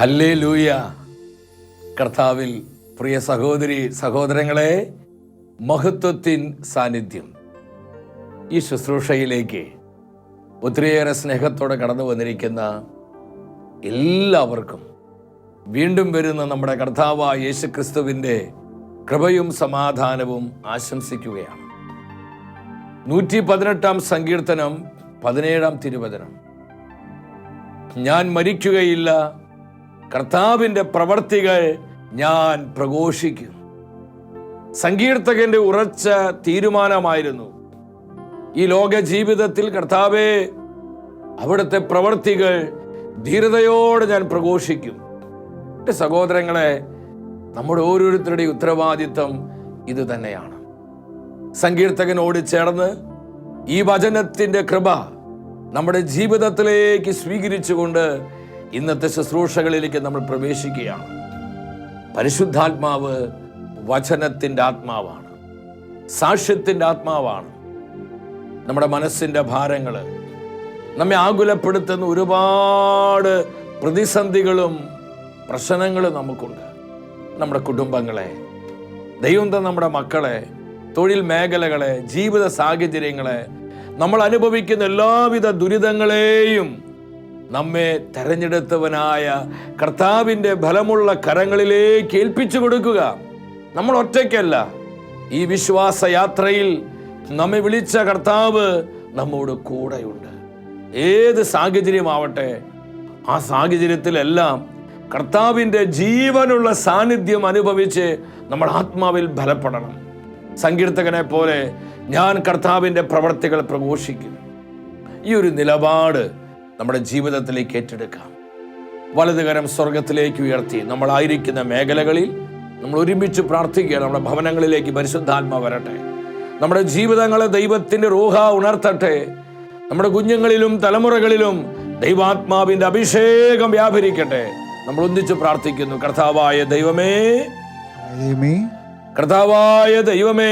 Hallelujah. കർത്താവിൽ പ്രിയ സഹോദരി സഹോദരങ്ങളെ, മഹത്വത്തിൻ സാന്നിധ്യം ഈ ശുശ്രൂഷയിലേക്ക് ഒത്തിരിയേറെ സ്നേഹത്തോടെ കടന്നു വന്നിരിക്കുന്ന എല്ലാവർക്കും വീണ്ടും വരുന്ന നമ്മുടെ കർത്താവായ യേശുക്രിസ്തുവിൻ്റെ കൃപയും സമാധാനവും ആശംസിക്കുകയാണ്. 118 സങ്കീർത്തനം 17 തിരുവചനം, ഞാൻ മരിക്കുകയില്ല, കർത്താവിൻ്റെ പ്രവർത്തികൾ ഞാൻ പ്രഘോഷിക്കും. സങ്കീർത്തകന്റെ ഉറച്ച തീരുമാനമായിരുന്നു, ഈ ലോക ജീവിതത്തിൽ കർത്താവേ, അവിടുത്തെ പ്രവർത്തികൾ ധീരതയോടെ ഞാൻ പ്രഘോഷിക്കും. എൻ്റെ സഹോദരങ്ങളെ, നമ്മുടെ ഓരോരുത്തരുടെയും ഉത്തരവാദിത്വം ഇത് തന്നെയാണ്. സങ്കീർത്തകനോട് ചേർന്ന് ഈ വചനത്തിൻ്റെ കൃപ നമ്മുടെ ജീവിതത്തിലേക്ക് സ്വീകരിച്ചുകൊണ്ട് ഇന്നത്തെ ശുശ്രൂഷകളിലേക്ക് നമ്മൾ പ്രവേശിക്കുകയാണ്. പരിശുദ്ധാത്മാവ് വചനത്തിൻ്റെ ആത്മാവാണ്, സാക്ഷ്യത്തിൻ്റെ ആത്മാവാണ്. നമ്മുടെ മനസ്സിൻ്റെ ഭാരങ്ങൾ, നമ്മെ ആകുലപ്പെടുത്തുന്ന ഒരുപാട് പ്രതിസന്ധികളും പ്രശ്നങ്ങളും നമുക്കുണ്ട്. നമ്മുടെ കുടുംബങ്ങളെ, ദൈവം തന്ന നമ്മുടെ മക്കളെ, തൊഴിൽ മേഖലകളെ, ജീവിത സാഹചര്യങ്ങളെ, നമ്മൾ അനുഭവിക്കുന്ന എല്ലാവിധ ദുരിതങ്ങളെയും നമ്മെ തെരഞ്ഞെടുത്തവനായ കർത്താവിൻ്റെ ബലമുള്ള കരങ്ങളിലേക്ക് ഏൽപ്പിച്ചു കൊടുക്കുക. നമ്മൾ ഒറ്റയ്ക്കല്ല. ഈ വിശ്വാസയാത്രയിൽ നമ്മെ വിളിച്ച കർത്താവ് നമ്മോട് കൂടെയുണ്ട്. ഏത് സാഹചര്യമാവട്ടെ, ആ സാഹചര്യത്തിലെല്ലാം കർത്താവിൻ്റെ ജീവനുള്ള സാന്നിധ്യം അനുഭവിച്ച് നമ്മൾ ആത്മാവിൽ ബലപ്പെടണം. സങ്കീർത്തകനെ പോലെ ഞാൻ കർത്താവിൻ്റെ പ്രവർത്തികൾ പ്രഘോഷിക്കും. ഈ ഒരു നിലപാട് നമ്മുടെ ജീവിതത്തിലേക്ക് ഏറ്റെടുക്കാം. വലതുകരം സ്വർഗത്തിലേക്ക് ഉയർത്തി നമ്മളായിരിക്കുന്ന മേഖലകളിൽ നമ്മൾ ഒരുമിച്ച് പ്രാർത്ഥിക്കുകയാണ്. നമ്മുടെ ഭവനങ്ങളിലേക്ക് പരിശുദ്ധാത്മാവ് വരട്ടെ. നമ്മുടെ ജീവിതങ്ങളെ ദൈവത്തിൻ്റെ റൂഹ ഉണർത്തട്ടെ. നമ്മുടെ കുഞ്ഞുങ്ങളിലും തലമുറകളിലും ദൈവാത്മാവിൻ്റെ അഭിഷേകം വ്യാപരിക്കട്ടെ. നമ്മൾ ഒന്നിച്ച് പ്രാർത്ഥിക്കുന്നു. കർത്താവായ ദൈവമേ, കർത്താവായ ദൈവമേ,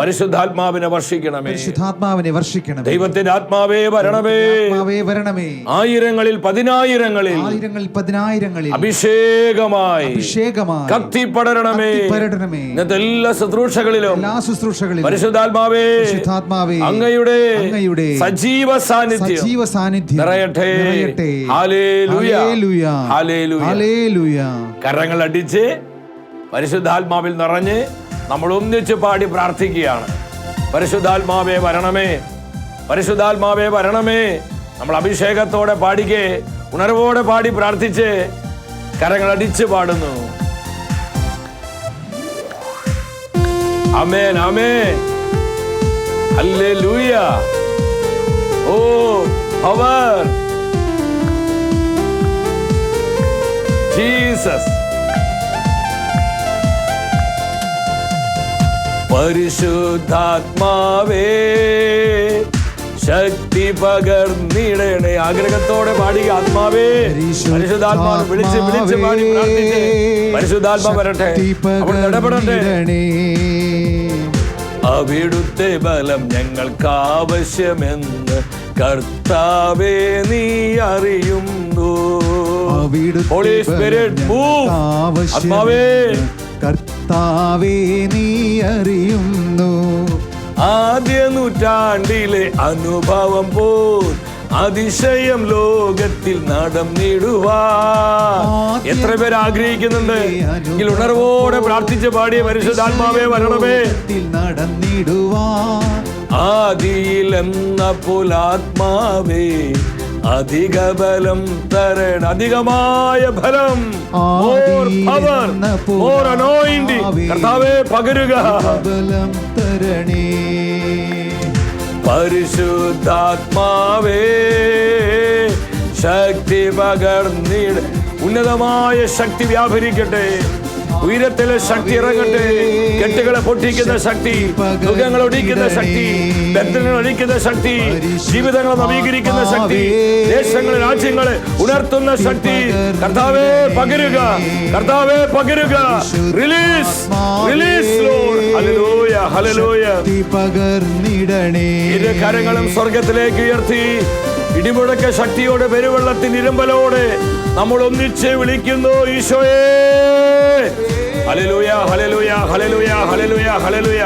പരിശുദ്ധാത്മാവിനെ വർഷിക്കണമേ, ദൈവത്തിന്റെ ആത്മാവേ വരണമേ, ആയിരങ്ങളിൽ പതിനായിരങ്ങളിൽ അഭിഷേകമായി കത്തിപ്പടരണമേ. ഇന്നത്തെ എല്ലാ ശുശ്രൂഷകളിലും പരിശുദ്ധാത്മാവേ, അങ്ങയുടെ സജീവ സാന്നിധ്യം നിറയട്ടെ. Hallelujah, hallelujah. കരങ്ങൾ അടിച്ച് പരിശുദ്ധാത്മാവിൽ നിറഞ്ഞ് നമ്മൾ ഒന്നിച്ച് പാടി പ്രാർത്ഥിക്കുകയാണ്. പരിശുദ്ധാത്മാവേ വരണമേ, പരിശുദ്ധാത്മാവേ വരണമേ. നമ്മൾ അഭിഷേകത്തോടെ പാടിക്കേ, ഉണർവോടെ പാടി പ്രാർത്ഥിച്ച് കരങ്ങൾ അടിച്ച് പാടുന്നു. ആമേൻ, ആമേൻ, ഹല്ലേലൂയ. ഓ പവർ ജീസസ്. പരിശുദ്ധാത്മാവേ, ശക്തി പകർന്നിടണേ. ആഗ്രഹത്തോടെ പാടിയ ആത്മാവേ, പരിശുദ്ധാത്മാവ് വിളിച്ച് വിളിച്ച് പാടി പ്രാർത്ഥിച്ച് പരിശുദ്ധാത്മാവ് വരട്ടെ, അവിടെ ഇടപെടട്ടെ. അവിടുത്തെ ബലം ഞങ്ങൾക്ക് ആവശ്യമെന്ന് കർത്താവേ നീ അറിയുന്നു. Holy spirit move. ആത്മാവേ, കർത്താവേ നീ അറിയുന്നു. ആദ്യ നൂറ്റാണ്ടിലെ അനുഭവം പോൽ അതിശയം ലോകത്തിൽ നടന്നിടുവാൻ എത്ര പേര് ആഗ്രഹിക്കുന്നുണ്ട്? എങ്കിൽ ഉണർവോടെ പ്രാർത്ഥിച്ച് പാടിയ പരിശുദ്ധാത്മാവേ വരണമേ, നടന്നിടുവാൻ. ആദിയിൽ എന്ന പോലാത്മാവേ അധിക ബലം തരണ, അധികമായ ബലം, കർത്താവേ പകരുക. ബലം തരണേ. പരിശുദ്ധാത്മാവേ, ശക്തി പകർന്നിട. ഉന്നതമായ ശക്തി വ്യാപരിക്കട്ടെ. ഉയരത്തിലെ ശക്തി ഇറങ്ങട്ടെ. കെട്ടുകളെ പൊട്ടിക്കുന്ന ശക്തി, മൃഗങ്ങൾ ഒടിക്കുന്ന ശക്തി, ബന്ധങ്ങൾ ഒഴിക്കുന്ന ശക്തി, ജീവിതങ്ങളെ നവീകരിക്കുന്ന ശക്തി, ദേശങ്ങളെ രാജ്യങ്ങളെ ഉണർത്തുന്ന ശക്തി കർത്താവേ പകരുക, കർത്താവേ പകരുക. Release, release lord. Hallelujah, hallelujah. പകർന്നിടണേ. ഇരു കരങ്ങളും സ്വർഗത്തിലേക്ക് ഉയർത്തി ഇടിമുഴക്ക ശക്തിയോടെ പെരുവെള്ളത്തിൻ ഇരുമ്പലോടെ നമ്മൾ ഒന്നിച്ച് വിളിക്കുന്നു ഈശോയേ. Hallelujah, hallelujah, hallelujah, hallelujah, hallelujah.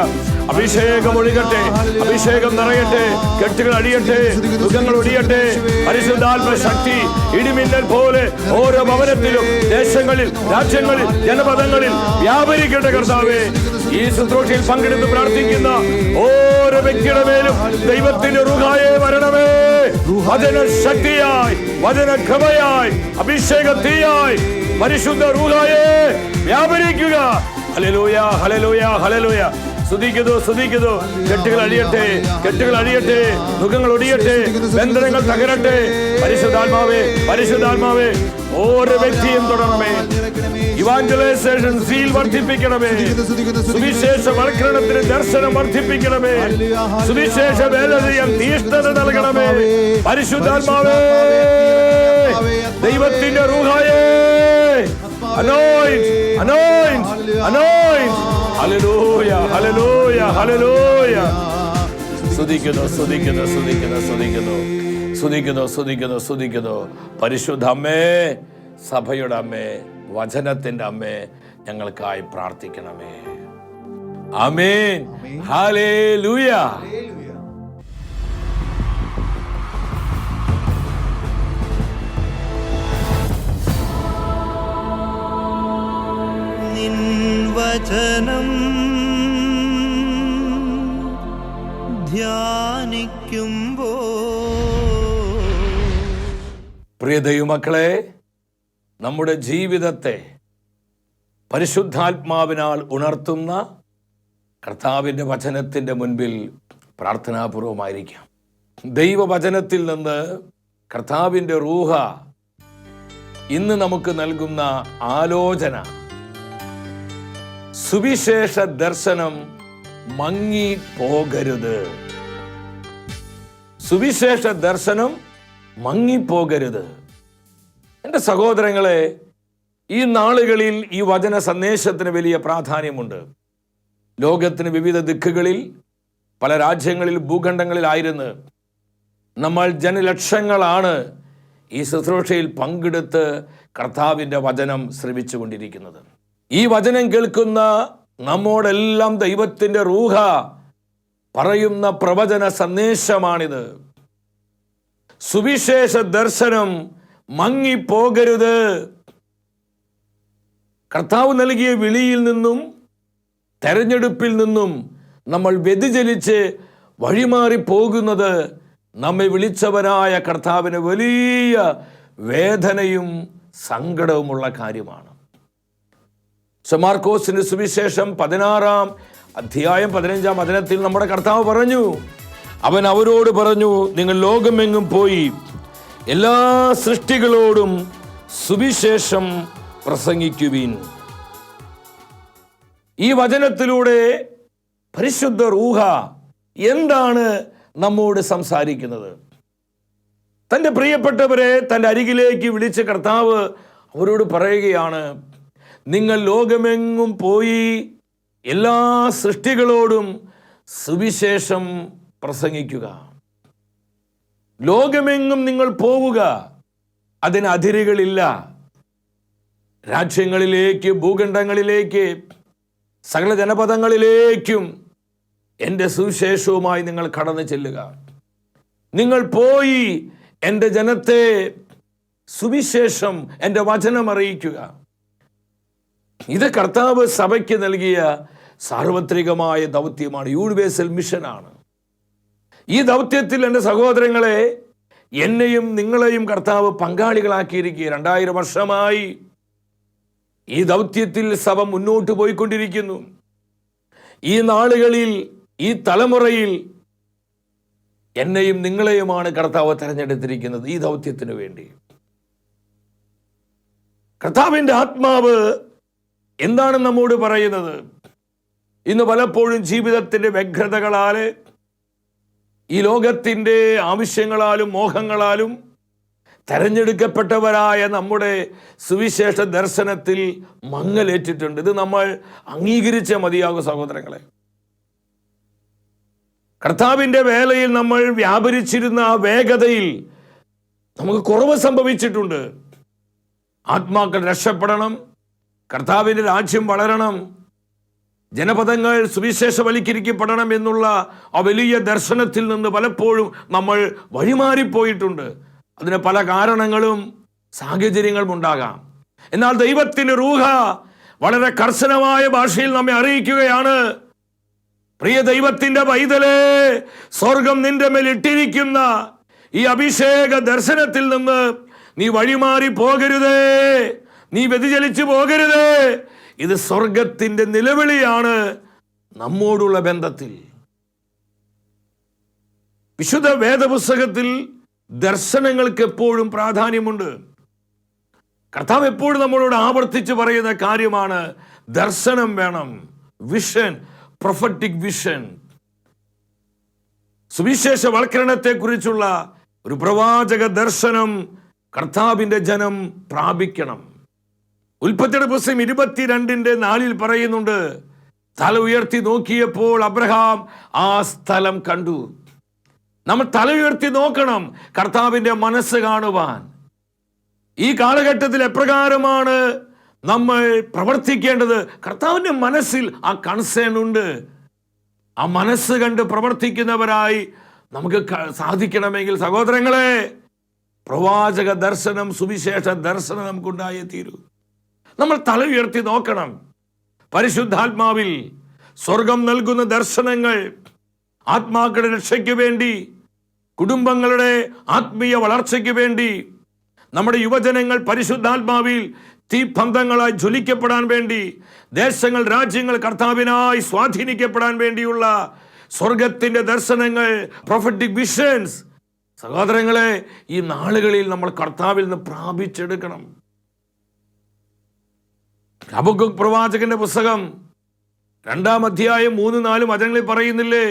അഭിഷേകം ഒഴുകട്ടെ, അഭിഷേകം നിറയട്ടെ, കെട്ടുകൾ അടിയട്ടെ, ദുഃഖങ്ങൾ ഒടിയട്ടെ. പരിശുദ്ധാത്മ ശക്തി ഇടിമിന്നൽ പോലെ ഓരോ ഭവനത്തിലും, ദേശങ്ങളിൽ, രാജ്യങ്ങളിൽ, ജനപദങ്ങളിൽ വ്യാപരിക്കട്ടെ കർത്താവേ. ഈ ശുശ്രൂഷയിൽ പങ്കെടുത്ത് പ്രാർത്ഥിക്കുന്ന ഓരോ വ്യക്തിയുടെ മേലും ദൈവത്തിന്റെ റുഹായേ വരണമേ. വചന ശക്തിയായി, വചന കൃപയായി, അഭിഷേക തീയായി പരിശുദ്ധ റുഹായേ വ്യാപരിക്കുക. Hallelujah, hallelujah, hallelujah. സ്തുതിക്കുന്നു, സ്തുതിക്കുന്നു. കെട്ടുകൾ അഴിയട്ടെ, കെട്ടുകൾ അഴിയട്ടെ, ദുഃഖങ്ങൾ ഒടിയട്ടെ, ബന്ധനങ്ങൾ തകരട്ടെ. പരിശുദ്ധാത്മാവേ, പരിശുദ്ധാത്മാവേ, ഓരോ വ്യക്തിയും തുടരണമേ. Evangelisation seal വർദ്ധിപ്പിക്കണമേ. സുവിശേഷ വൽക്കരണത്തിന് ദർശനം വർദ്ധിപ്പിക്കണമേ. സുവിശേഷ വേല ചെയ്യാൻ തീഷ്ണത നൽകണമേ. പരിശുദ്ധാത്മാവേ, ദൈവത്തിന്റെ റൂഹായേ, anoint, anoint, anoint. Hallelujah, hallelujah, hallelujah. സ്തുതിക്കുന്നു, സ്തുതിക്കുന്നു, സ്തുതിക്കുന്നു, സ്തുതിക്കുന്നു, സ്തുതിക്കുന്നു, സ്തുതിക്കുന്നു, സ്തുതിക്കുന്നു. പരിശുദ്ധ അമ്മേ, സഭയുടെ അമ്മേ, വചനത്തിന്റെ അമ്മേ, ഞങ്ങൾക്കായി പ്രാർത്ഥിക്കണമേ. ആമേൻ. ഹല്ലേലൂയ. വചനം ധ്യാനിക്കുമ്പോ പ്രിയ ദൈവമക്കളെ, നമ്മുടെ ജീവിതത്തെ പരിശുദ്ധാത്മാവിനാൽ ഉണർത്തുന്ന കർത്താവിൻ്റെ വചനത്തിൻ്റെ മുൻപിൽ പ്രാർത്ഥനാപൂർവമായിരിക്കാം. ദൈവവചനത്തിൽ നിന്ന് കർത്താവിൻ്റെ റൂഹ ഇന്ന് നമുക്ക് നൽകുന്ന ആലോചന, സുവിശേഷ ദർശനം മങ്ങി പോകരുത്. സുവിശേഷ ദർശനം മങ്ങിപ്പോകരുത്. എൻ്റെ സഹോദരങ്ങളെ, ഈ നാളുകളിൽ ഈ വചന സന്ദേശത്തിന് വലിയ പ്രാധാന്യമുണ്ട്. ലോകത്തിന് വിവിധ ദിക്കുകളിൽ, പല രാജ്യങ്ങളിൽ, ഭൂഖണ്ഡങ്ങളിലായിരുന്നു നമ്മൾ ജനലക്ഷങ്ങളാണ് ഈ ശുശ്രൂഷയിൽ പങ്കെടുത്ത് കർത്താവിൻ്റെ വചനം ശ്രവിച്ചുകൊണ്ടിരിക്കുന്നത്. ഈ വചനം കേൾക്കുന്ന നമ്മോടെല്ലാം ദൈവത്തിൻ്റെ റൂഹ പറയുന്ന പ്രവചന സന്ദേശമാണിത്. സുവിശേഷ ദർശനം മങ്ങിപ്പോകരുത്. കർത്താവ് നൽകിയ വിളിയിൽ നിന്നും തെരഞ്ഞെടുപ്പിൽ നിന്നും നമ്മൾ വ്യതിചലിച്ച് വഴിമാറി പോകുന്നത് നമ്മെ വിളിച്ചവനായ കർത്താവിന് വലിയ വേദനയും സങ്കടവുമുള്ള കാര്യമാണ്. മാർക്കോസിന്റെ സുവിശേഷം 16-ാം അധ്യായം 15-ാം വചനത്തിൽ നമ്മുടെ കർത്താവ് പറഞ്ഞു, അവൻ അവരോട് പറഞ്ഞു, നിങ്ങൾ ലോകമെങ്ങും പോയി എല്ലാ സൃഷ്ടികളോടും സുവിശേഷം പ്രസംഗിക്കുവിൻ. ഈ വചനത്തിലൂടെ പരിശുദ്ധ റൂഹ എന്താണ് നമ്മോട് സംസാരിക്കുന്നത്? തൻ്റെ പ്രിയപ്പെട്ടവരെ തൻ്റെ അരികിലേക്ക് വിളിച്ച കർത്താവ് അവരോട് പറയുകയാണ്, നിങ്ങൾ ലോകമെങ്ങും പോയി എല്ലാ സൃഷ്ടികളോടും സുവിശേഷം പ്രസംഗിക്കുക. ലോകമെങ്ങും നിങ്ങൾ പോവുക, അതിന് അതിരുകളില്ല. രാജ്യങ്ങളിലേക്ക്, ഭൂഖണ്ഡങ്ങളിലേക്ക്, സകല ജനപദങ്ങളിലേക്കും എൻ്റെ സുവിശേഷവുമായി നിങ്ങൾ കടന്നു ചെല്ലുക. നിങ്ങൾ പോയി എൻ്റെ ജനത്തെ സുവിശേഷം, എൻ്റെ വചനം അറിയിക്കുക. ഇത് കർത്താവ് സഭയ്ക്ക് നൽകിയ സാർവത്രികമായ ദൗത്യമാണ്, യൂണിവേഴ്സൽ മിഷനാണ്. ഈ ദൗത്യത്തിൽ എൻ്റെ സഹോദരങ്ങളെ, എന്നെയും നിങ്ങളെയും കർത്താവ് പങ്കാളികളാക്കിയിരിക്കുക. 2000 വർഷമായി ഈ ദൗത്യത്തിൽ സഭ മുന്നോട്ട് പോയിക്കൊണ്ടിരിക്കുന്നു. ഈ നാളുകളിൽ, ഈ തലമുറയിൽ എന്നെയും നിങ്ങളെയുമാണ് കർത്താവ് തെരഞ്ഞെടുത്തിരിക്കുന്നത് ഈ ദൗത്യത്തിനു വേണ്ടി. കർത്താവിൻ്റെ ആത്മാവ് എന്താണ് നമ്മോട് പറയുന്നത്? ഇന്ന് പലപ്പോഴും ജീവിതത്തിൻ്റെ വ്യഗ്രതകളാൽ, ഈ ലോകത്തിൻ്റെ ആവശ്യങ്ങളാലും മോഹങ്ങളാലും തെരഞ്ഞെടുക്കപ്പെട്ടവരായ നമ്മുടെ സുവിശേഷ ദർശനത്തിൽ മങ്ങലേറ്റിട്ടുണ്ട്. ഇത് നമ്മൾ അംഗീകരിച്ചേ മതിയാകും സഹോദരങ്ങളെ. കർത്താവിൻ്റെ വേലയിൽ നമ്മൾ വ്യാപരിച്ചിരുന്ന ആ വേഗതയിൽ നമുക്ക് കുറവ് സംഭവിച്ചിട്ടുണ്ട്. ആത്മാക്കൾ രക്ഷപ്പെടണം, കർത്താവിൻ്റെ രാജ്യം വളരണം, ജനപദങ്ങൾ സുവിശേഷവൽക്കരിക്കപ്പെടണം എന്നുള്ള ആ വലിയ ദർശനത്തിൽ നിന്ന് പലപ്പോഴും നമ്മൾ വഴിമാറിപ്പോയിട്ടുണ്ട്. അതിന് പല കാരണങ്ങളും സാഹചര്യങ്ങളും ഉണ്ടാകാം. എന്നാൽ ദൈവത്തിൻ്റെ റൂഹ വളരെ കർശനമായ ഭാഷയിൽ നമ്മെ അറിയിക്കുകയാണ്, പ്രിയ ദൈവത്തിൻ്റെ പൈതലേ, സ്വർഗം നിന്റെ മേൽ ഇട്ടിരിക്കുന്ന ഈ അഭിഷേക ദർശനത്തിൽ നിന്ന് നീ വഴിമാറി പോകരുതേ, നീ വ്യതിചലിച്ചു പോകരുതേ. ഇത് സ്വർഗത്തിന്റെ നിലവിളിയാണ് നമ്മോടുള്ള ബന്ധത്തിൽ. വിശുദ്ധ വേദപുസ്തകത്തിൽ ദർശനങ്ങൾക്ക് എപ്പോഴും പ്രാധാന്യമുണ്ട്. കർത്താവ് എപ്പോഴും നമ്മളോട് ആവർത്തിച്ച് പറയുന്ന കാര്യമാണ്, ദർശനം വേണം, വിഷൻ, പ്രൊഫറ്റിക് വിഷൻ. സുവിശേഷവൽക്കരണത്തെ കുറിച്ചുള്ള ഒരു പ്രവാചക ദർശനം കർത്താവിന്റെ ജനം പ്രാപിക്കണം. ഉൽപ്പത്തിയുടെ പുസ്തകം 22:4 പറയുന്നുണ്ട്, തല ഉയർത്തി നോക്കിയപ്പോൾ അബ്രഹാം ആ സ്ഥലം കണ്ടു. നമ്മൾ തല ഉയർത്തി നോക്കണം കർത്താവിന്റെ മനസ്സ് കാണുവാൻ. ഈ കാലഘട്ടത്തിൽ എപ്രകാരമാണ് നമ്മൾ പ്രവർത്തിക്കേണ്ടത്? കർത്താവിന്റെ മനസ്സിൽ ആ കൺസേൺ ഉണ്ട്. ആ മനസ്സ് കണ്ട് പ്രവർത്തിക്കുന്നവരായി നമുക്ക് സാധിക്കണമെങ്കിൽ സഹോദരങ്ങളെ, പ്രവാചക ദർശനം, സുവിശേഷ ദർശനം നമുക്കുണ്ടായേ തീരൂ. നമ്മൾ തല ഉയർത്തി നോക്കണം. പരിശുദ്ധാത്മാവിൽ സ്വർഗം നൽകുന്ന ദർശനങ്ങൾ ആത്മാക്കളുടെ രക്ഷയ്ക്ക് വേണ്ടി, കുടുംബങ്ങളുടെ ആത്മീയ വളർച്ചയ്ക്ക് വേണ്ടി, നമ്മുടെ യുവജനങ്ങൾ പരിശുദ്ധാത്മാവിൽ തീപന്തങ്ങളായി ജ്വലിക്കപ്പെടാൻ വേണ്ടി, ദേശങ്ങൾ, രാജ്യങ്ങൾ കർത്താവിനായി സ്വാധീനിക്കപ്പെടാൻ വേണ്ടിയുള്ള സ്വർഗത്തിന്റെ ദർശനങ്ങൾ, പ്രൊഫറ്റിക് വിഷൻസ്, സഹോദരങ്ങളെ, ഈ നാളുകളിൽ നമ്മൾ കർത്താവിൽ നിന്ന് പ്രാപിച്ചെടുക്കണം. ഹബക്കൂക്ക് പ്രവാചകന്റെ പുസ്തകം 2-ാം അധ്യായം 3-4 വചനങ്ങളിൽ പറയുന്നില്ലേ,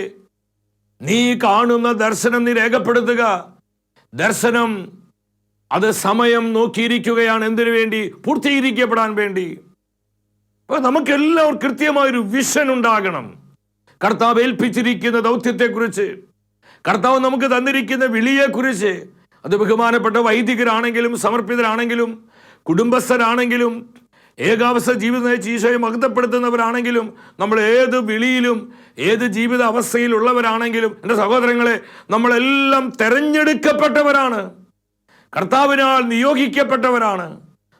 നീ കാണുന്ന ദർശനം നീ രേഖപ്പെടുത്തുക. ദർശനം അത് സമയം നോക്കിയിരിക്കുകയാണ്. എന്തിനു വേണ്ടി? പൂർത്തീകരിക്കപ്പെടാൻ വേണ്ടി. അപ്പൊ നമുക്കെല്ലാവർക്കും കൃത്യമായൊരു വിഷൻ ഉണ്ടാകണം. കർത്താവ് ഏൽപ്പിച്ചിരിക്കുന്ന ദൗത്യത്തെക്കുറിച്ച്, കർത്താവ് നമുക്ക് തന്നിരിക്കുന്ന വിളിയെക്കുറിച്ച്. അത് ബഹുമാനപ്പെട്ട വൈദികരാണെങ്കിലും, സമർപ്പിതരാണെങ്കിലും, കുടുംബസ്ഥരാണെങ്കിലും, ഏകാവസ്ഥ ജീവിതം നയിച്ച് ഈശോയെ മഹത്വപ്പെടുത്തുന്നവരാണെങ്കിലും, നമ്മൾ ഏത് വിളിയിലും ഏത് ജീവിത അവസ്ഥയിലുള്ളവരാണെങ്കിലും, എൻ്റെ സഹോദരങ്ങളെ, നമ്മളെല്ലാം തെരഞ്ഞെടുക്കപ്പെട്ടവരാണ്, കർത്താവിനാൽ നിയോഗിക്കപ്പെട്ടവരാണ്.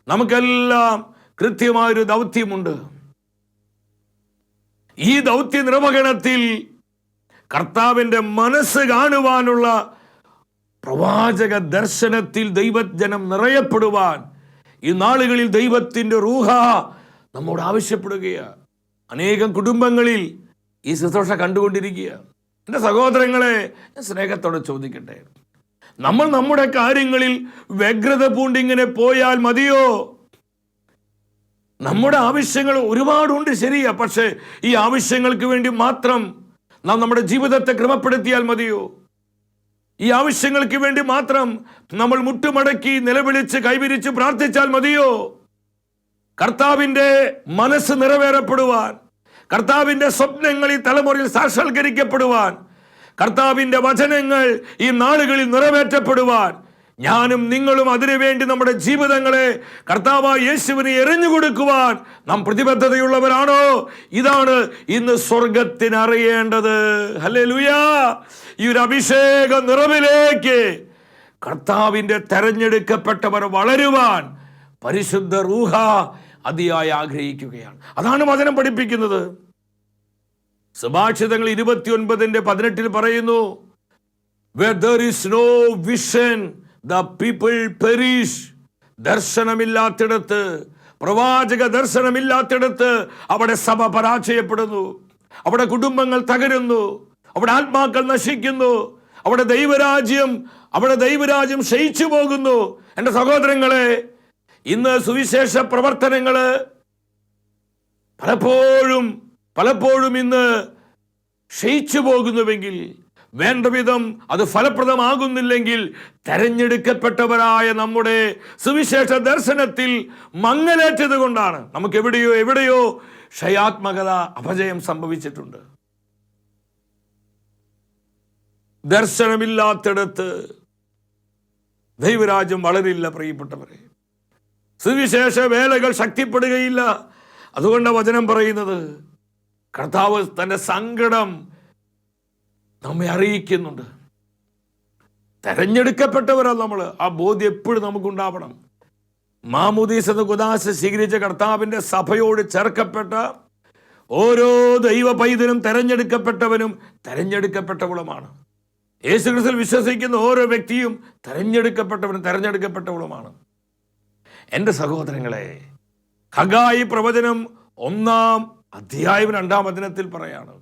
നമുക്കെല്ലാം കൃത്യമായൊരു ദൗത്യമുണ്ട്. ഈ ദൗത്യ നിർവഹണത്തിൽ കർത്താവിൻ്റെ മനസ്സ് കാണുവാനുള്ള പ്രവാചക ദർശനത്തിൽ ദൈവജനം നിറയപ്പെടുവാൻ ഈ നാളുകളിൽ ദൈവത്തിൻ്റെ റൂഹ നമ്മോട് ആവശ്യപ്പെടുകയാണ്. അനേകം കുടുംബങ്ങളിൽ ഈ ശുശ്രൂഷ കണ്ടുകൊണ്ടിരിക്കുക. എൻ്റെ സഹോദരങ്ങളെ, ഞാൻ സ്നേഹത്തോടെ ചോദിക്കട്ടെ, നമ്മൾ നമ്മുടെ കാര്യങ്ങളിൽ വ്യഗ്രത പൂണ്ടിങ്ങനെ പോയാൽ മതിയോ? നമ്മുടെ ആവശ്യങ്ങൾ ഒരുപാടുണ്ട്, ശരിയാ. പക്ഷേ ഈ ആവശ്യങ്ങൾക്ക് വേണ്ടി മാത്രം നാം നമ്മുടെ ജീവിതത്തെ ക്രമപ്പെടുത്തിയാൽ മതിയോ? ഈ ആവശ്യങ്ങൾക്ക് വേണ്ടി മാത്രം നമ്മൾ മുട്ടുമടക്കി നിലവിളിച്ച് കൈവിരിച്ച് പ്രാർത്ഥിച്ചാൽ മതിയോ? കർത്താവിൻ്റെ മനസ്സ് നിറവേറപ്പെടുവാൻ, കർത്താവിൻ്റെ സ്വപ്നങ്ങൾ ഈ തലമുറയിൽ സാക്ഷാത്കരിക്കപ്പെടുവാൻ, കർത്താവിൻ്റെ വചനങ്ങൾ ഈ നാളുകളിൽ നിറവേറ്റപ്പെടുവാൻ, ഞാനും നിങ്ങളും അതിനുവേണ്ടി നമ്മുടെ ജീവിതങ്ങളെ കർത്താവായ യേശുവിനെ എറിഞ്ഞുകൊടുക്കുവാൻ നാം പ്രതിബദ്ധതയുള്ളവരാണോ? ഇതാണ് ഇന്ന് സ്വർഗത്തിന് അറിയേണ്ടത്. ഹല്ലേലൂയ! ഈ ഒരു അഭിഷേക നിറവിലേക്ക് കർത്താവിൻ്റെ തെരഞ്ഞെടുക്കപ്പെട്ടവർ വളരുവാൻ പരിശുദ്ധ റൂഹ അതിയായി ആഗ്രഹിക്കുകയാണ്. അതാണ് വചനം പഠിപ്പിക്കുന്നത്. സുഭാഷിതങ്ങൾ 29:18 പറയുന്നു, where there is no vision the people perish. ദർശനമില്ലാത്തിടത്ത്, പ്രവാചക ദർശനമില്ലാത്തിടത്ത് അവിടെ സഭ പരാജയപ്പെടുന്നു, അവിടെ കുടുംബങ്ങൾ തകരുന്നു, അവിടെ ആത്മാക്കൾ നശിക്കുന്നു, അവിടെ ദൈവരാജ്യം ക്ഷയിച്ചു പോകുന്നു. എൻ്റെ സഹോദരങ്ങളെ, ഇന്ന് സുവിശേഷ പ്രവർത്തനങ്ങൾ പലപ്പോഴും ഇന്ന് ക്ഷയിച്ചു പോകുന്നുവെങ്കിൽ, വേണ്ട വിധം അത് ഫലപ്രദമാകുന്നില്ലെങ്കിൽ, തെരഞ്ഞെടുക്കപ്പെട്ടവരായ നമ്മുടെ സുവിശേഷ ദർശനത്തിൽ മങ്ങലേറ്റത് കൊണ്ടാണ് നമുക്ക് എവിടെയോ ക്ഷയാത്മകത, അപജയം സംഭവിച്ചിട്ടുണ്ട്. ദർശനമില്ലാത്തിടത്ത് ദൈവരാജ്യം വളരില്ല പ്രിയപ്പെട്ടവരെ. സുവിശേഷ വേലകൾ ശക്തിപ്പെടുകയില്ല. അതുകൊണ്ട് വചനം പറയുന്നത് കർത്താവ് തൻ്റെ സങ്കടം നമ്മെ അറിയിക്കുന്നുണ്ട്. തെരഞ്ഞെടുക്കപ്പെട്ടവരാണ് നമ്മൾ. ആ ബോധ്യം എപ്പോഴും നമുക്കുണ്ടാവണം. മാമോദീസ എന്ന കുദാശ സ്വീകരിച്ച കർത്താവിൻ്റെ സഭയോട് ചേർക്കപ്പെട്ട ഓരോ ദൈവ പൈതലും തെരഞ്ഞെടുക്കപ്പെട്ടവനും തെരഞ്ഞെടുക്കപ്പെട്ടവളുമാണ്. യേശുക്രിസ്തുവിൽ വിശ്വസിക്കുന്ന ഓരോ വ്യക്തിയും തെരഞ്ഞെടുക്കപ്പെട്ടവനും തെരഞ്ഞെടുക്കപ്പെട്ടവളുമാണ്. എൻ്റെ സഹോദരങ്ങളെ, ഹഗായി പ്രവചനം 1-ാം അധ്യായം 2-ാം വചനത്തിൽ പറയാണ്,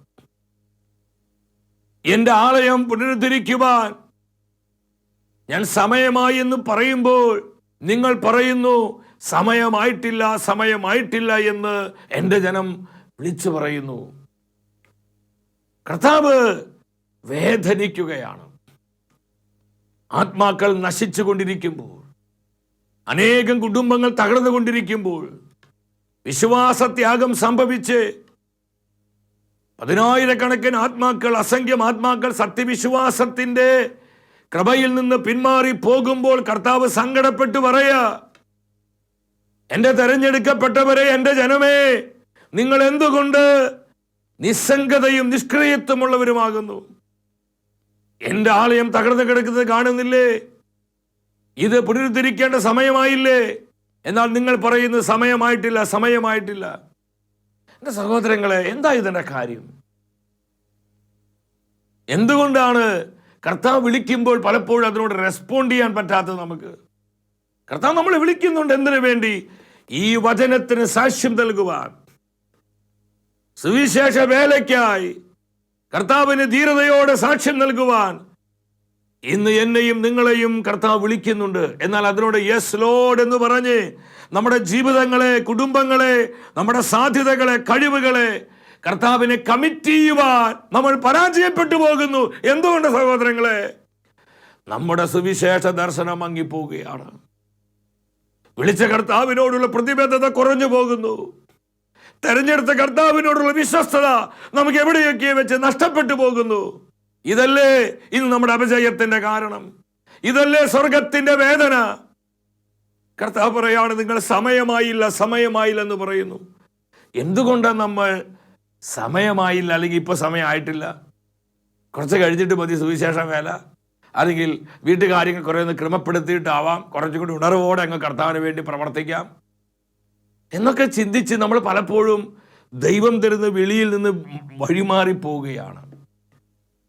എൻ്റെ ആലയം പുനരുദ്ധരിക്കുവാൻ ഞാൻ സമയമായി എന്ന് പറയുമ്പോൾ നിങ്ങൾ പറയുന്നു സമയമായിട്ടില്ല, സമയമായിട്ടില്ല എന്ന് എൻ്റെ ജനം വിളിച്ചു പറയുന്നു. കർത്താവ് വേദനിക്കുകയാണ്. ആത്മാക്കൾ നശിച്ചു കൊണ്ടിരിക്കുമ്പോൾ, അനേകം കുടുംബങ്ങൾ തകർന്നുകൊണ്ടിരിക്കുമ്പോൾ, വിശ്വാസത്യാഗം സംഭവിച്ച് 10,000-കണക്കിന് ആത്മാക്കൾ, അസംഖ്യം ആത്മാക്കൾ സത്യവിശ്വാസത്തിന്റെ കൃപയിൽ നിന്ന് പിന്മാറി പോകുമ്പോൾ കർത്താവ് സങ്കടപ്പെട്ടു പറയാ, എൻ്റെ തെരഞ്ഞെടുക്കപ്പെട്ടവരെ, എൻ്റെ ജനമേ, നിങ്ങൾ എന്തുകൊണ്ട് നിസ്സംഗതയും നിഷ്ക്രിയത്വമുള്ളവരുമാകുന്നു? എൻ്റെ ആലയം തകർന്നു കിടക്കുന്നത് കാണുന്നില്ലേ? ഇത് പുനരുദ്ധരിക്കേണ്ട സമയമായില്ലേ? എന്നാൽ നിങ്ങൾ പറയുന്നത് സമയമായിട്ടില്ല, സമയമായിട്ടില്ല. എൻ്റെ സഹോദരങ്ങളെ, എന്താ ഇതിൻ്റെ കാര്യം? എന്തുകൊണ്ടാണ് കർത്താവ് വിളിക്കുമ്പോൾ പലപ്പോഴും അതിനോട് റെസ്പോണ്ട് ചെയ്യാൻ പറ്റാത്തത് നമുക്ക്? കർത്താവ് നമ്മൾ വിളിക്കുന്നുണ്ട്. എന്തിനു വേണ്ടി? ഈ വചനത്തിന് സാക്ഷ്യം നൽകുവാൻ, സുവിശേഷ വേലയ്ക്കായി, കർത്താവിന് ധീരതയോടെ സാക്ഷ്യം നൽകുവാൻ ഇന്ന് എന്നെയും നിങ്ങളെയും കർത്താവ് വിളിക്കുന്നുണ്ട്. എന്നാൽ അതിനോട് യെസ് ലോർഡ് എന്ന് പറഞ്ഞ് നമ്മുടെ ജീവിതങ്ങളെ, കുടുംബങ്ങളെ, നമ്മുടെ സാധ്യതകളെ, കഴിവുകളെ കർത്താവിനെ കമ്മിറ്റ് ചെയ്യുവാൻ നമ്മൾ പരാജയപ്പെട്ടു പോകുന്നു. എന്തുകൊണ്ട് സഹോദരങ്ങളെ? നമ്മുടെ സുവിശേഷ ദർശനം മങ്ങിപ്പോവുകയാണ്. വിളിച്ച കർത്താവിനോടുള്ള പ്രതിബദ്ധത കുറഞ്ഞു പോകുന്നു. തെരഞ്ഞെടുത്ത കർത്താവിനോടുള്ള വിശ്വസ്തത നമുക്ക് എവിടെയൊക്കെ വെച്ച് നഷ്ടപ്പെട്ടു പോകുന്നു. ഇതല്ലേ ഇന്ന് നമ്മുടെ അപജയത്തിന്റെ കാരണം? ഇതല്ലേ സ്വർഗത്തിന്റെ വേദന? കർത്താവ് പറയാണ്, നിങ്ങൾ സമയമായില്ല, സമയമായില്ല എന്ന് പറയുന്നു. എന്തുകൊണ്ടാണ് നമ്മൾ സമയമായില്ല, അല്ലെങ്കിൽ ഇപ്പോൾ സമയമായിട്ടില്ല, കുറച്ച് കഴിഞ്ഞിട്ട് മതി സുവിശേഷ വേല, അല്ലെങ്കിൽ വീട്ടുകാര്യങ്ങൾ കുറേ ഒന്ന് ക്രമപ്പെടുത്തിയിട്ടാവാം, കുറച്ചുകൂടി ഉണർവോടെ അങ്ങ് കർത്താവിന് വേണ്ടി പ്രവർത്തിക്കാം എന്നൊക്കെ ചിന്തിച്ച് നമ്മൾ പലപ്പോഴും ദൈവം തരുന്ന വിളിയിൽ നിന്ന് വഴിമാറിപ്പോവുകയാണ്.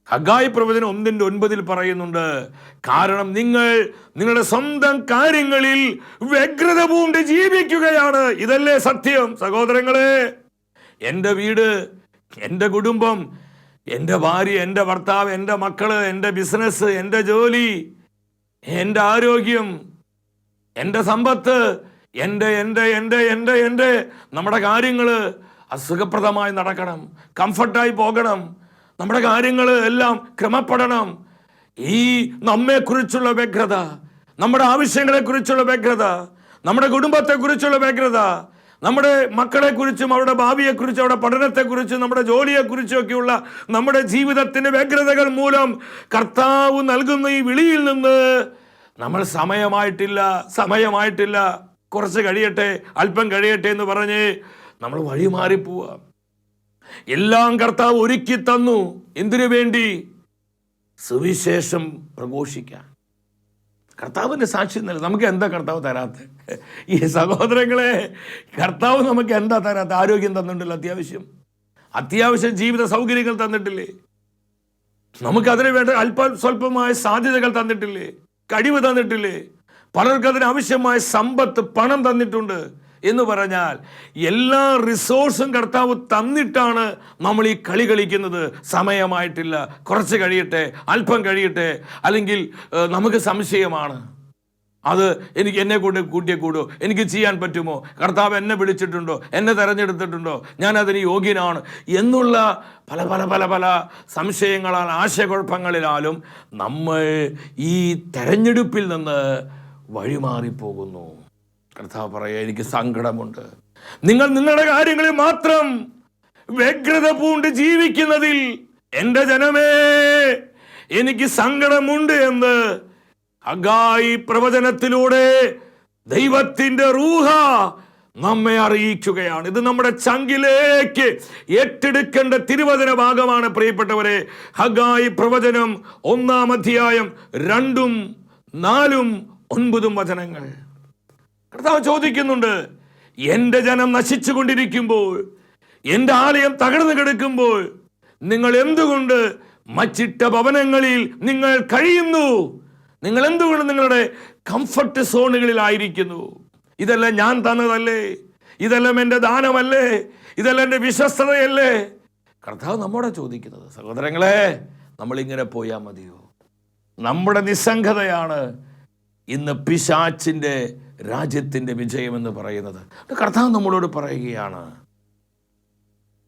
ഹഗായി പ്രവചനം 1:9 പറയുന്നുണ്ട്, കാരണം നിങ്ങൾ നിങ്ങളുടെ സ്വന്തം കാര്യങ്ങളിൽ വ്യഗ്രത പൂണ്ട് ജീവിക്കുകയാണ്. ഇതല്ലേ സത്യം സഹോദരങ്ങളെ? എൻ്റെ വീട്, എൻ്റെ കുടുംബം, എൻ്റെ ഭാര്യ, എൻ്റെ ഭർത്താവ്, എൻ്റെ മക്കള്, എൻ്റെ ബിസിനസ്, എൻ്റെ ജോലി, എൻ്റെ ആരോഗ്യം, എൻ്റെ സമ്പത്ത്, എൻ്റെ എൻ്റെ എൻ്റെ എൻ്റെ എൻ്റെ നമ്മുടെ കാര്യങ്ങൾ അസുഖപ്രദമായി നടക്കണം, കംഫർട്ടായി പോകണം, നമ്മുടെ കാര്യങ്ങൾ എല്ലാം ക്രമപ്പെടണം. ഈ നമ്മെക്കുറിച്ചുള്ള വ്യഗ്രത, നമ്മുടെ ആവശ്യങ്ങളെക്കുറിച്ചുള്ള വ്യഗ്രത, നമ്മുടെ കുടുംബത്തെക്കുറിച്ചുള്ള വ്യഗ്രത, നമ്മുടെ മക്കളെക്കുറിച്ചും അവരുടെ ഭാവിയെക്കുറിച്ചും അവരുടെ പഠനത്തെക്കുറിച്ചും നമ്മുടെ ജോലിയെക്കുറിച്ചും ഒക്കെയുള്ള നമ്മുടെ ജീവിതത്തിൻ്റെ വ്യഗ്രതകൾ മൂലം കർത്താവ് നൽകുന്ന ഈ വിളിയിൽ നിന്ന് നമ്മൾ സമയമായിട്ടില്ല, സമയമായിട്ടില്ല, കുറച്ച് കഴിയട്ടെ, അല്പം കഴിയട്ടെ എന്ന് പറഞ്ഞ് നമ്മൾ വഴിമാറിപ്പോവുക. എല്ലാം കർത്താവ് ഒരുക്കി തന്നു. എന്തിനു വേണ്ടി? സുവിശേഷം പ്രഘോഷിക്കാൻ. കർത്താവിൻ്റെ സാക്ഷി നൽകി. നമുക്ക് എന്താ കർത്താവ് തരാത്ത? ഈ സഹോദരങ്ങളെ, കർത്താവ് നമുക്ക് എന്താ തരാത്ത? ആരോഗ്യം തന്നിട്ടില്ല, അത്യാവശ്യം ജീവിത സൗകര്യങ്ങൾ തന്നിട്ടില്ലേ? നമുക്കതിന് വേണ്ട അല്പം സ്വല്പമായ സാധ്യതകൾ തന്നിട്ടില്ലേ? കഴിവ് തന്നിട്ടില്ലേ? പലർക്കും അതിനാവശ്യമായ സമ്പത്ത്, പണം തന്നിട്ടുണ്ട്. എന്ന് പറഞ്ഞാൽ എല്ലാ റിസോഴ്സും കർത്താവ് തന്നിട്ടാണ് നമ്മൾ ഈ കളി കളിക്കുന്നത്. സമയമായിട്ടില്ല, കുറച്ച് കഴിയട്ടെ, അല്പം കഴിയട്ടെ, അല്ലെങ്കിൽ നമുക്ക് സംശയമാണ്, അത് എനിക്ക് എന്നെ കൊണ്ട് കൂട്ടിയേ കൂടോ, എനിക്ക് ചെയ്യാൻ പറ്റുമോ, കർത്താവ് എന്നെ വിളിച്ചിട്ടുണ്ടോ, എന്നെ തെരഞ്ഞെടുത്തിട്ടുണ്ടോ, ഞാൻ അതിന് യോഗ്യനാണ് എന്നുള്ള പല പല പല പല സംശയങ്ങളാൽ, ആശയക്കുഴപ്പങ്ങളിലാലും നമ്മൾ ഈ തെരഞ്ഞെടുപ്പിൽ നിന്ന് വഴിമാറിപ്പോകുന്നു. കർത്താവ് പറയാ, എനിക്ക് സങ്കടമുണ്ട്. നിങ്ങൾ നിങ്ങളുടെ കാര്യങ്ങളിൽ മാത്രം വ്യഗ്രത പൂണ്ട് ജീവിക്കുന്നതിൽ എൻ്റെ ജനമേ എനിക്ക് സങ്കടമുണ്ട് എന്ന് ഹഗായി പ്രവചനത്തിലൂടെ ദൈവത്തിന്റെ റൂഹ നമ്മെ അറിയിക്കുകയാണ്. ഇത് നമ്മുടെ ചങ്കിലേക്ക് ഏറ്റെടുക്കേണ്ട തിരുവചന ഭാഗമാണ് പ്രിയപ്പെട്ടവരെ. ഹഗായി പ്രവചനം 1-ാം അധ്യായം 2, 4, 9 വചനങ്ങൾ. കർത്താവ് ചോദിക്കുന്നുണ്ട്, എൻ്റെ ജനം നശിച്ചു കൊണ്ടിരിക്കുമ്പോൾ, എൻ്റെ ആലയം തകർന്നു കിടക്കുമ്പോൾ നിങ്ങൾ എന്തുകൊണ്ട് മച്ചിട്ട ഭവനങ്ങളിൽ നിങ്ങൾ കഴിയുന്നു? നിങ്ങൾ എന്തുകൊണ്ട് നിങ്ങളുടെ കംഫർട്ട് സോണുകളിലായിരിക്കുന്നു? ഇതെല്ലാം ഞാൻ തന്നതല്ലേ? ഇതെല്ലാം എൻ്റെ ദാനമല്ലേ? ഇതെല്ലാം എൻ്റെ വിശ്വസ്തതയല്ലേ? കർത്താവ് നമ്മോട് ചോദിക്കുന്നത്, സഹോദരങ്ങളെ, നമ്മളിങ്ങനെ പോയാൽ മതിയോ? നമ്മുടെ നിസ്സംഗതയാണ് ഇന്ന് പിശാച്ചിൻ്റെ രാജ്യത്തിൻ്റെ വിജയമെന്ന് പറയുന്നത്. കർത്താവ് നമ്മളോട് പറയുകയാണ്,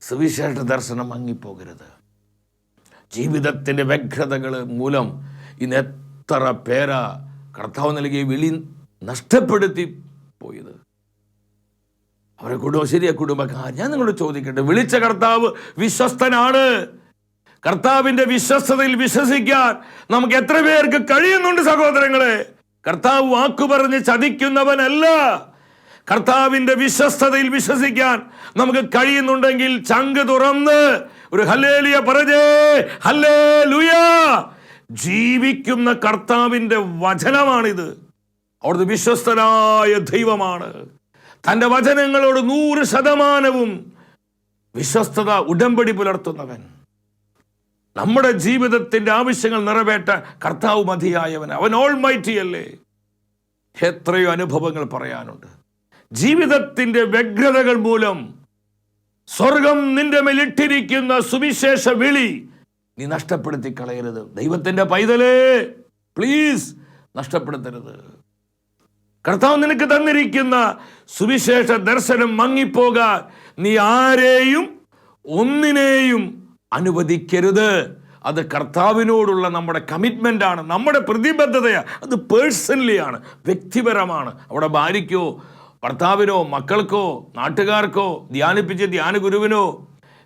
സുവിശേഷ ദർശനം മങ്ങിപ്പോകരുത്. ജീവിതത്തിൻ്റെ വ്യഗ്രതകൾ മൂലം ഇന്ന് എത്ര പേരാ കർത്താവ് നൽകിയ വിളി നഷ്ടപ്പെടുത്തി പോയത്. അവരെ ശരിയാ കുടുംബക്കാർ. ഞാൻ നിങ്ങളോട് ചോദിക്കട്ടെ, വിളിച്ച കർത്താവ് വിശ്വസ്തനാണ്. കർത്താവിൻ്റെ വിശ്വസ്തതയിൽ വിശ്വസിക്കാൻ നമുക്ക് എത്ര പേർക്ക് കഴിയുന്നുണ്ട് സഹോദരങ്ങളെ? കർത്താവ് വാക്കു പറഞ്ഞ് ചതിക്കുന്നവനല്ല. കർത്താവിൻ്റെ വിശ്വസ്തതയിൽ വിശ്വസിക്കാൻ നമുക്ക് കഴിയുന്നുണ്ടെങ്കിൽ ചങ്ക് തുറന്ന് ഒരു ഹല്ലേലൂയ പറഞ്ഞേ. ഹല്ലേലൂയ! ജീവിക്കുന്ന കർത്താവിൻ്റെ വചനമാണിത്. അവിടുത്തെ വിശ്വസ്തനായ ദൈവമാണ്. തൻ്റെ വചനങ്ങളോട് 100% വിശ്വസ്തത ഉടമ്പടി പുലർത്തുന്നവൻ. നമ്മുടെ ജീവിതത്തിൻ്റെ ആവശ്യങ്ങൾ നിറവേറ്റാൻ കർത്താവ് മതിയായവൻ. അവൻ ഓൾമൈറ്റി അല്ലേ? എത്രയോ അനുഭവങ്ങൾ പറയാനുണ്ട്. ജീവിതത്തിൻ്റെ വ്യഗ്രതകൾ മൂലം സ്വർഗം നിന്റെ മേലിട്ടിരിക്കുന്ന സുവിശേഷ വിളി നീ നഷ്ടപ്പെടുത്തി കളയരുത്. ദൈവത്തിൻ്റെ പൈതലേ, പ്ലീസ് നഷ്ടപ്പെടുത്തരുത്. കർത്താവ് നിനക്ക് തന്നിരിക്കുന്ന സുവിശേഷ ദർശനം മങ്ങിപ്പോകാൻ നീ ആരെയും ഒന്നിനെയും അനുവദിക്കരുത്. അത് കർത്താവിനോടുള്ള നമ്മുടെ കമ്മിറ്റ്മെൻ്റ് ആണ്, നമ്മുടെ പ്രതിബദ്ധതയാണ്. അത് പേഴ്സണലി ആണ്, വ്യക്തിപരമാണ്. അവിടെ ഭാര്യയ്ക്കോ ഭർത്താവിനോ മക്കൾക്കോ നാട്ടുകാർക്കോ ധ്യാനിപ്പിച്ച ധ്യാനഗുരുവിനോ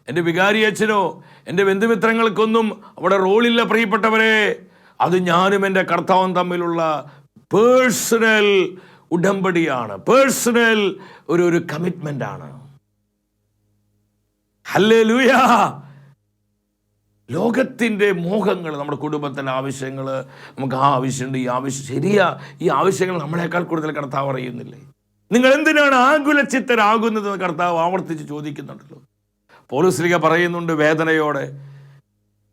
എൻ്റെ വികാരി അച്ഛനോ എൻ്റെ ബന്ധുമിത്രങ്ങൾക്കൊന്നും അവിടെ റോളില്ല പ്രിയപ്പെട്ടവരെ. അത് ഞാനും എൻ്റെ കർത്താവും തമ്മിലുള്ള പേഴ്സണൽ ഉടമ്പടിയാണ്, പേഴ്സണൽ ഒരു കമ്മിറ്റ്മെൻ്റ് ആണ്. ഹല്ലേലൂയ! ലോകത്തിൻ്റെ മോഹങ്ങൾ, നമ്മുടെ കുടുംബത്തിൻ്റെ ആവശ്യങ്ങൾ, നമുക്ക് ആ ആവശ്യമുണ്ട്, ഈ ആവശ്യം ശരിയാ, ഈ ആവശ്യങ്ങൾ നമ്മളെക്കാൾ കൂടുതൽ കർത്താവ് അറിയുന്നില്ലേ? നിങ്ങൾ എന്തിനാണ് ആകുലചിത്തരാകുന്നതെന്ന് കർത്താവ് ആവർത്തിച്ച് ചോദിക്കുന്നുണ്ടല്ലോ. പൗലോസ് പറയുന്നുണ്ട് വേദനയോടെ,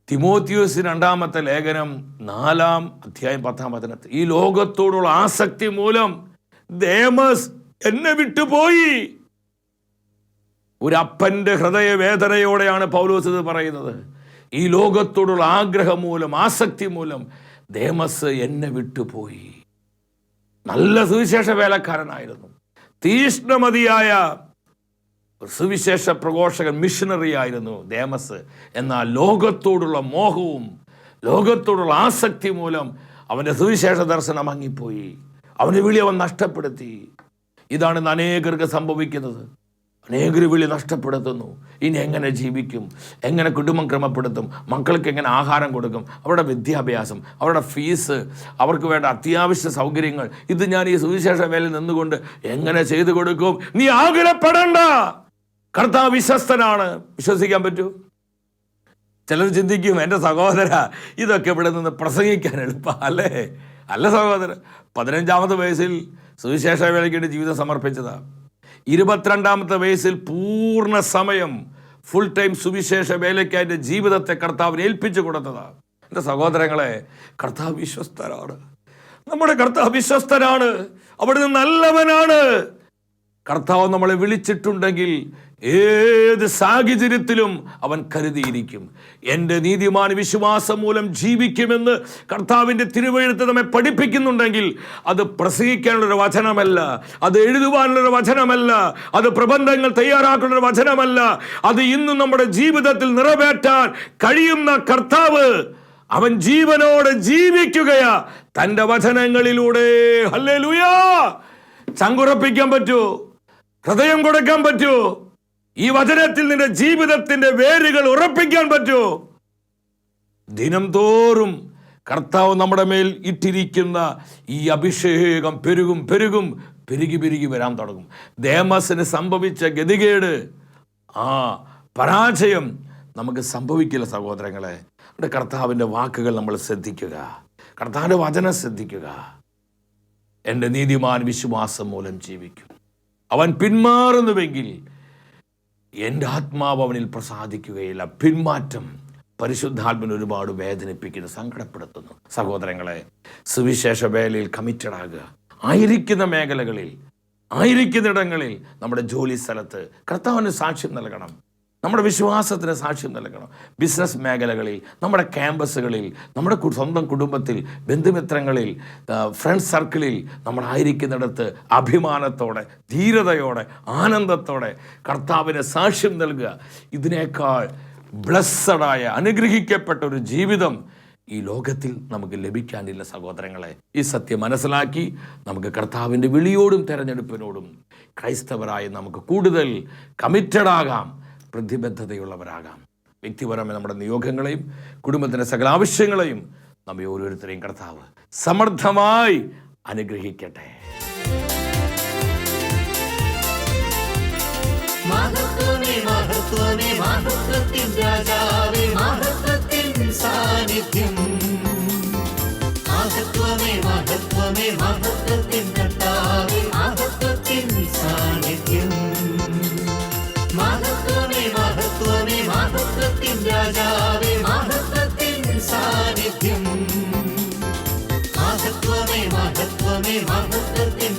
തിമോത്തിയോസിന് 2-ാമത്തെ ലേഖനം 4-ാം അധ്യായം 10-ാം വചനത്തിൽ, ഈ ലോകത്തോടുള്ള ആസക്തി മൂലം ദേമസ് എന്നെ വിട്ടുപോയി. ഒരു അപ്പൻ്റെ ഹൃദയവേദനയോടെയാണ് പൗലോസ് ഇത് പറയുന്നത്. ഈ ലോകത്തോടുള്ള ആഗ്രഹം മൂലം, ആസക്തി മൂലം ദേമസ് എന്നെ വിട്ടുപോയി. നല്ല സുവിശേഷ വേലക്കാരനായിരുന്നു, തീഷ്ണമതിയായ സുവിശേഷ പ്രഘോഷകൻ, മിഷണറി ആയിരുന്നു ദേമസ്. എന്നാൽ ലോകത്തോടുള്ള മോഹവും ലോകത്തോടുള്ള ആസക്തി മൂലം അവൻ്റെ സുവിശേഷ ദർശനം മങ്ങിപ്പോയി. അവൻ്റെ വിളി അവൻ നഷ്ടപ്പെടുത്തി. ഇതാണ് ഇന്ന് അനേകർക്ക് സംഭവിക്കുന്നത്. അനേകർ വിളി നഷ്ടപ്പെടുത്തുന്നു. ഇനി എങ്ങനെ ജീവിക്കും? എങ്ങനെ കുടുംബം ക്രമപ്പെടുത്തും? മക്കൾക്ക് എങ്ങനെ ആഹാരം കൊടുക്കും? അവരുടെ വിദ്യാഭ്യാസം, അവരുടെ ഫീസ്, അവർക്ക് വേണ്ട അത്യാവശ്യ സൗകര്യങ്ങൾ, ഇത് ഞാൻ ഈ സുവിശേഷ വേലയിൽ നിന്നുകൊണ്ട് എങ്ങനെ ചെയ്തു കൊടുക്കും? നീ ആകുലപ്പെടണ്ട. കർത്താവ് വിശ്വസ്തനാണ്. വിശ്വസിക്കാൻ പറ്റൂ? ചിലർ ചിന്തിക്കും, എൻ്റെ സഹോദര, ഇതൊക്കെ ഇവിടെ നിന്ന് പ്രസംഗിക്കാൻ എളുപ്പം അല്ലേ? അല്ല സഹോദരൻ, 15-ാമത്തെ വയസ്സിൽ സുവിശേഷ വേലയ്ക്ക് ജീവിതം സമർപ്പിച്ചതാണ്. 22-ാമത്തെ വയസ്സിൽ പൂർണ്ണ സമയം ഫുൾ ടൈം സുവിശേഷ വേലയ്ക്ക് ജീവിതത്തെ കർത്താവിന് ഏൽപ്പിച്ചു കൊടുത്തതാണ്. എൻ്റെ സഹോദരങ്ങളെ, കർത്താവ് വിശ്വസ്തനാണ്. നമ്മുടെ കർത്താവ് വിശ്വസ്തനാണ്. അവിടുന്ന് നല്ലവനാണ്. കർത്താവ് നമ്മളെ വിളിച്ചിട്ടുണ്ടെങ്കിൽ ഏത് സാഹചര്യത്തിലും അവൻ കരുതിയിരിക്കും. എൻ്റെ നീതിമാൻ വിശ്വാസം മൂലം ജീവിക്കുമെന്ന് കർത്താവിൻ്റെ തിരുവെഴുത്ത് നമ്മെ പഠിപ്പിക്കുന്നുണ്ടെങ്കിൽ അത് പ്രസംഗിക്കാനുള്ളൊരു വചനമല്ല, അത് എഴുതുവാനുള്ളൊരു വചനമല്ല, അത് പ്രബന്ധങ്ങൾ തയ്യാറാക്കാനുള്ളൊരു വചനമല്ല. അത് ഇന്നും നമ്മുടെ ജീവിതത്തിൽ നിറവേറ്റാൻ കഴിയുന്ന കർത്താവ്, അവൻ ജീവനോടെ ജീവിക്കുകയാ തൻ്റെ വചനങ്ങളിലൂടെ. ഹല്ലേലൂയ! ചങ്കുറപ്പിക്കാൻ പറ്റൂ, ഹൃദയം കൊടുക്കാൻ പറ്റൂ. ഈ വചനത്തിൽ നിന്റെ ജീവിതത്തിന്റെ വേരുകൾ ഉറപ്പിക്കാൻ പറ്റൂ. ദിനം തോറും കർത്താവ് നമ്മുടെ മേൽ ഇട്ടിരിക്കുന്ന ഈ അഭിഷേകം പെരുകും പെരുകും പെരുകി പെരുകി വരാൻ തുടങ്ങും. ദേമാസിന് സംഭവിച്ച ഗതികേട്, ആ പരാജയം നമുക്ക് സംഭവിക്കില്ല സഹോദരങ്ങളെ. നമ്മുടെ കർത്താവിൻ്റെ വാക്കുകൾ നമ്മൾ ശ്രദ്ധിക്കുക, കർത്താവിൻ്റെ വചനം ശ്രദ്ധിക്കുക. എൻ്റെ നീതിമാൻ വിശ്വാസം മൂലം ജീവിക്കും. അവൻ പിന്മാറുന്നുവെങ്കിൽ എൻ്റെ ആത്മാവ് അവനിൽ പ്രസാദിക്കുകയില്ല. പിന്മാറ്റം പരിശുദ്ധാത്മനെ ഒരുപാട് വേദനിപ്പിക്കുന്നു, സങ്കടപ്പെടുത്തുന്നു. സഹോദരങ്ങളെ, സുവിശേഷ വേലയിൽ കമ്മിറ്റഡ് ആകുക. ആയിരിക്കുന്ന മേഖലകളിൽ, ആയിരിക്കുന്നിടങ്ങളിൽ, നമ്മുടെ ജോലി സ്ഥലത്ത് കർത്താവിന് സാക്ഷ്യം നൽകണം, നമ്മുടെ വിശ്വാസത്തിന് സാക്ഷ്യം നൽകണം. ബിസിനസ് മേഖലകളിൽ, നമ്മുടെ ക്യാമ്പസുകളിൽ, നമ്മുടെ സ്വന്തം കുടുംബത്തിൽ, ബന്ധുമിത്രങ്ങളിൽ, ഫ്രണ്ട് സർക്കിളിൽ, നമ്മളായിരിക്കുന്നിടത്ത് അഭിമാനത്തോടെ, ധീരതയോടെ, ആനന്ദത്തോടെ കർത്താവിന് സാക്ഷ്യം നൽകുക. ഇതിനേക്കാൾ ബ്ലെസ്സഡായ, അനുഗ്രഹിക്കപ്പെട്ട ഒരു ജീവിതം ഈ ലോകത്തിൽ നമുക്ക് ലഭിക്കാനില്ല സഹോദരങ്ങളെ. ഈ സത്യം മനസ്സിലാക്കി നമുക്ക് കർത്താവിൻ്റെ വിളിയോടും തെരഞ്ഞെടുപ്പിനോടും ക്രൈസ്തവരായി നമുക്ക് കൂടുതൽ കമ്മിറ്റഡ് ആകാം, പ്രതിബദ്ധതയുള്ളവരാകാം. വ്യക്തിപരമായ നമ്മുടെ നിയോഗങ്ങളെയും കുടുംബത്തിൻ്റെ സകല ആവശ്യങ്ങളെയും നമ്മെ ഓരോരുത്തരെയും കർത്താവ് സമർത്ഥമായി അനുഗ്രഹിക്കട്ടെ. മഹത്വമേ മഹത്വമേ മഹത്വത്തിൻ രാജാവേ, മഹത്വത്തിൻ സാന്നിധ്യം. മഹത്വമേ മഹത്വമേ മഹത്വത്തിൻ കർത്താവേ, മഹത്വത്തിൻ സാന്നിധ്യം. മഹത്വമേ മഹത്വമേ മഹത്വത്തിൻ രാജാവേ, മഹത്വത്തിൻ സാന്നിധ്യം. മഹത്വമേ മഹത്വമേ മഹത്വത്തിൻ